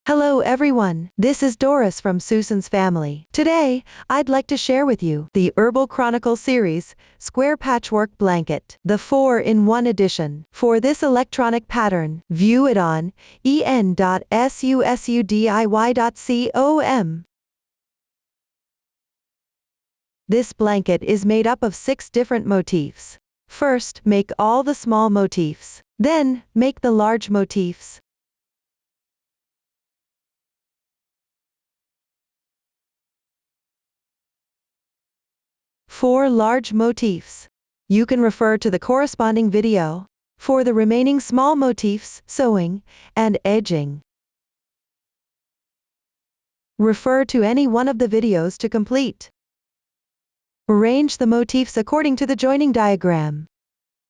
Hello everyone, this is Doris from Susan's family. Today, I'd like to share with you the Herbal Chronicle series, Square Patchwork Blanket, the 4-in-1 edition. For this electronic pattern, view it on en.sussudiy.com. This blanket is made up of 6 different motifs. First, make all the small motifs. Then, make the large motifs. For large motifs, you can refer to the corresponding video. For the remaining small motifs, sewing and edging, refer to any one of the videos to complete. Arrange the motifs according to the joining diagram,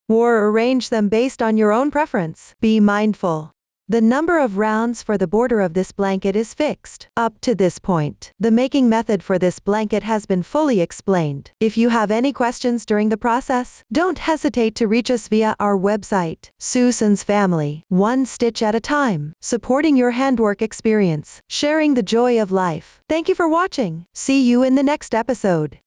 or arrange them based on your own preference. Be mindful. The number of rounds for the border of this blanket is fixed. Up to this point, the making method for this blanket has been fully explained. If you have any questions during the process, don't hesitate to reach us via our website. Susan's Family, one stitch at a time, supporting your handwork experience, sharing the joy of life. Thank you for watching. See you in the next episode.